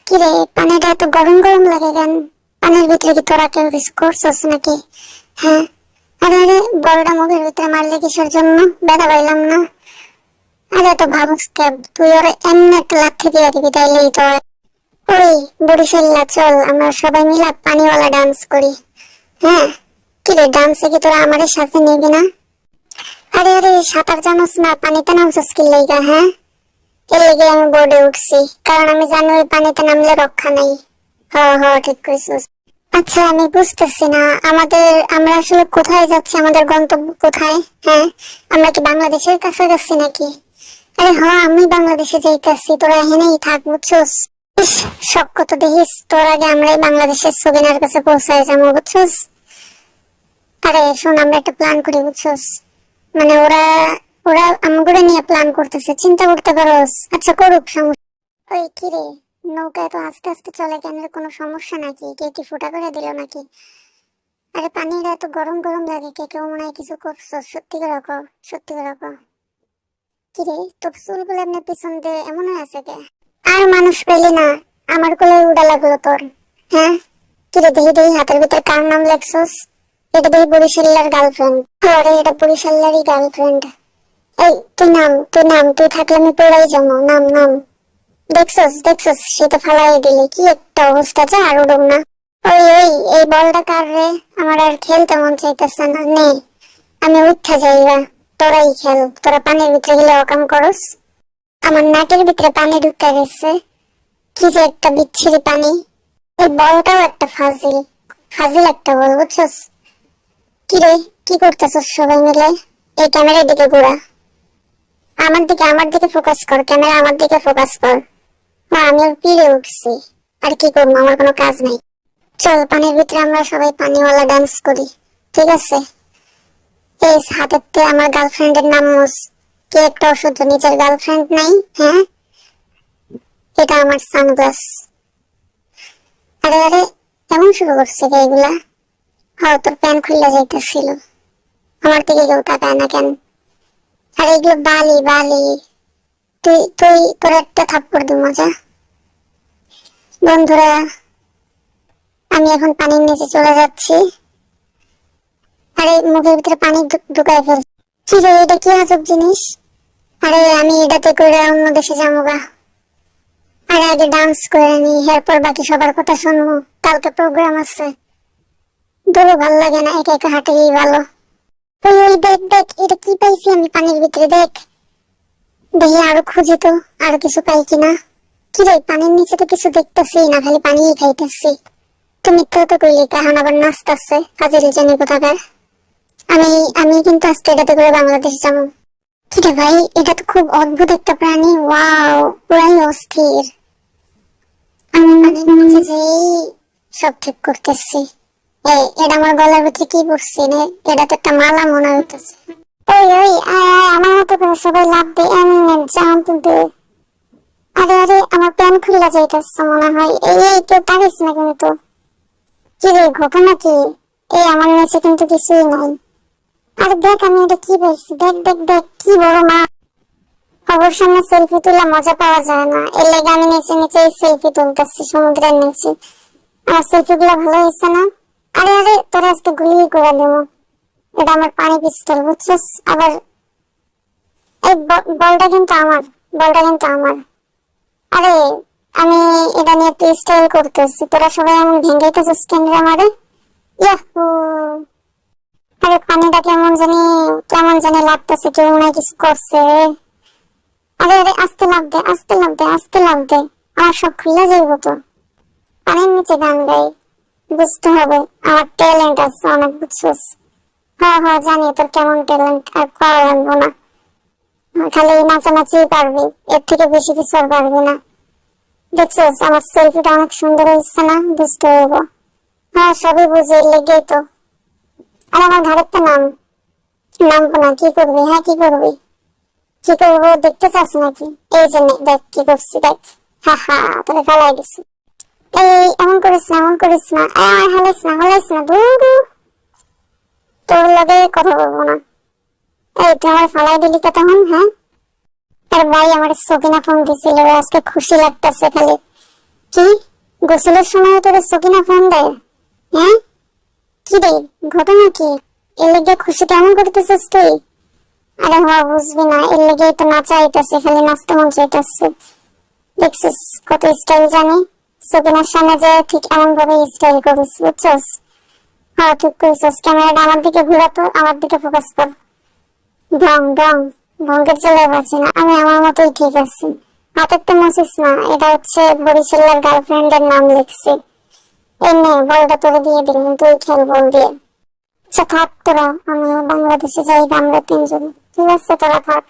কিরে, পানিটা এত গরম গরম লাগে কেন? পানির ভিতরে কি তোরা কেউ কিছু করছস নাকি? হ্যাঁ, আরে আরে, বড়টা মুখের ভিতরে মারলে কিসের জন্য? ব্যথা পাইলাম না। আরে এত ভাবুস কেন? তুই ওরে এমনি একটা লাথি দিয়ে দিবি, তাইলেই তো হয়। ওই বরিশাল্লা, চল আমরা সবাই মিলে পানিওয়ালা ডান্স করি। হ্যাঁ, কিরে, ডান্সে কি তোরা আমাদের সাথে নিবি না? আরে আরে, সাঁতার জানোস না? পানিতে নামছস কি লাইগা? হ্যাঁ, এর লেগে আমি বোর্ডে উঠছি, কারণ আমি জানি ওই পানিতে নামলে রক্ষা নাই। হ হ, ঠিক কইছিস। আচ্ছা, আমি বুঝতেছি না আমরা আসলে কোথায় যাচ্ছি, আমাদের গন্তব্য কোথায়? হ্যাঁ, আমরা কি বাংলাদেশের কাছাকাছি নাকি? আরে হ, আমি বাংলাদেশে যাইতেছি, তোরা এখানেই থাক, বুঝছস? ইস, শখ কত দেখিস, তোর আগে আমরাই বাংলাদেশের সবিনার কাছে পৌঁছায় যাবো, বুঝছস? আরে শোন, আমরা একটা প্ল্যান করি, বুঝছস? মানে ওরা ওরা আমগুলো নিয়ে প্ল্যান করতেছে, চিন্তা করতে পারোস? আচ্ছা করুক, সমস্যা। ওই কিরে, নৌকায় তো আস্তে আস্তে চলে কেন? কোনো সমস্যা নাকি? কে কি ফুটা করে দিল নাকি? আরে পানিটা এত গরম গরম লাগে, কে কেউ মনে হয় কিছু করছো? সত্যি করে কও, সত্যি করে কও। কিরে, তোর চুলগুলো এমনি পিছন দিয়ে এমন হয়ে আছে কে? আর মানুষ পেলি না, আমার কোলে উড়া লাগলো তোর। হ্যাঁ, কিরে, দেখি দেখি হাতের ভিতরে কার নাম লেখছস? এটা দেখি বরিশাল্লার গার্লফ্রেন্ড। আরে এটা বরিশাল্লারই গার্লফ্রেন্ড। এই তুই নাম, তুই নাম, তুই থাকলে আমি পড়াই যাবো। নাম নাম। দেখছস দেখছস, সে তো ফালাই দিলি, কি একটা অবস্থা, যা আর উড়ুম না। ওই ওই, এই বলটা কার রে? আমার আর খেলতে মন চাইতেছে না, নে আমি উঠা যাইবা। তোরাই খেল, তোরা পানির ভিতরে গেলে অকাম করস। আমার নাকের ভিতরে পানি ঢুকে গেছে, কি যে একটা বিচ্ছিরি পানি। এই বলটাও একটা ফাজিল, ফাজিল একটা বল, বুঝছস? কিরে, কি করতেছস সবাই মিলে? এই ক্যামেরার দিকে ঘোরা, আমার দিকে ফোকাস কর, ক্যামেরা আমার দিকে ফোকাস কর। আমি ওর পিড়ে উঠছি, আর কি করবো, আমার কোনো কাজ নাই। চল পানির ভিতরে আমরা সবাই পানিওয়ালা ডান্স করি, ঠিক আছে? এই হাতেতে আমার গার্লফ্রেন্ডের নাম কি একটা অসহ্য, নিজের গার্লফ্রেন্ড নাই? হ্যাঁ, এটা আমার সানগ্লাস। আরে আরে, এমন শুরু করছে কে এগুলা? হ্যাঁ, তোর প্যান খুলে যাইতেছিল, আমার দিকে কেউ তাকায় না কেন? আর এগুলো বালি বালি। তুই তুই তোর একটা থাপ্পড় দি মজা। বন্ধুরা, আমি এখন পানির নিচে চলে যাচ্ছি। আরে মুখের ভিতরে পানি ঢুকায় ফেলছি। কি রে, এটা কি আজব জিনিস? আরে আমি এটাতে করে অন্য দেশে যাবো গা। আরে আগে ডান্স করে নি, এরপর বাকি সবার কথা শুনবো, কালকে প্রোগ্রাম আছে। দূরে ভাল লাগে না, একা একা হাঁটেই ভালো। ওই ওই, দেখ দেখ, এটা কি পাইছি আমি পানির ভিতরে, দেখ দেখি, আরো খুঁজি তো, আরো কিছু পাই কিনা। কি রে, পানির নিচে তো কিছু দেখতেছি না, খালি পানিই খাইতেছি। তো মিথ্যা তো কইলি, কাহান আবার নাচতেছে, কাজের জানি কোথাকার। আমি আমি কিন্তু আজকে এটাতে করে বাংলাদেশ যাবো। কি রে ভাই, এটা তো খুব অদ্ভুত একটা প্রাণী, ওয়াও, পুরাই অস্থির। আমি পানির নিচে যেই সব ঠিক করতেছি। এটা আমার গলার ভিতরে কি পড়ছে রে? এটা তো একটা মালা মনে হইতেছে। ওই ওই, আয় আয়, আমার মতো করে সবাই লাভ দে, এমনি জাম্প দে। আরে আরে, আমার প্যান খুলে যাইতেছে মনে হয়। এই এই, কেউ পারিস না কিন্তু। কি রে, ঘটনা কি? এই আমার নিচে কিন্তু কিছুই নাই। আরে দেখ, আমি এটা কি পাইছি, দেখ দেখ দেখ, কি বড় মা। খবর সামনে সেলফি তুলে মজা পাওয়া যায় না, এর লেগে আমি নিচে নিচে সেলফি তুলতেছি সমুদ্রের নিচে। আমার সেলফি গুলো ভালো হয়েছে না? আরে আরে, তোরা আজকে গুলি করে দেবো। এটা আমার পানি পিস্তল, বুঝছিস? আবার এই বলটা কিন্তু আমার, বলটা কিন্তু আমার। আরে আমি এটা নিয়ে একটু স্টাইল করতেছি, তোরা সবাই এমন ভেঙাইতেছিস কেন রে আমারে? ইয়াহু! আরে পানিটা কেমন জানি লাগতেছে, কেউ মনে হয় কিছু করছে। আরে আরে, আস্তে লাফ দে, আস্তে লাফ দে, আস্তে লাফ দে, আমার সব খুলে যাইব তো। পানির নিচে গান গাই, বুঝতে হবে আমার ট্যালেন্ট আছে অনেক, বুঝছিস? হ্যাঁ হ্যাঁ, জানি তোর কেমন ট্যালেন্ট, আর করা লাগবো না, খালি নাচানাচি পারবি, এর থেকে বেশি কিছু আর পারবি না। দেখছিস আমার সেলফিটা অনেক সুন্দর হয়েছে না? বুঝতে হইব। হ্যাঁ, সবই বুঝি, লেগেই তো। আর আমার ঘরের তো নামবো না, কি করবি? হ্যাঁ, কি করবি? কি করবো দেখতে চাস নাকি? এই যে দেখ কি করছি, দেখ। হা হা, তোকে ফেলাই দিছি। এই এমন করিস না, এমন করিস না, আমার হালাইস না, দূর। তোর লগে কথা বলবো না। এই তুই আমার ফালাই দিলি তো তখন, হ্যাঁ? তার ভাই আমার সকিনা ফোন দিছিল, আজকে খুশি লাগতেছে খালি। কি গোসলের সময় তোর সকিনা ফোন দেয়? হ্যাঁ কি রে ঘটনা কি? এর লেগে খুশি কেমন করতেছিস তুই? আরে হ্যাঁ বুঝবি না, এর লেগেই তো নাচা আইতাছে, খালি নাচতে মন চাইতাছে। দেখছিস কত স্টাইল জানি, সকিনার সামনে যে ঠিক এমন ভাবে স্টাইল করিস বুঝছস? হ্যাঁ ঠিক করিস। ক্যামেরাটা আমার দিকে ঘুরা, তো আমার দিকে ফোকাস কর। ঢং ঢং ভঙ্গের চলে পাচ্ছি না, আমি আমার মতোই ঠিক আছি। হাতের তো মুছিস না, এটা হচ্ছে বরিশালের গার্লফ্রেন্ডের নাম লিখছি। এই নে বলটা তোরে দিয়ে দিলাম, তুই খেল বল দিয়ে। আচ্ছা থাক তোরা, আমি বাংলাদেশে যাই, আমরা তিনজন। ঠিক আছে তোরা থাক।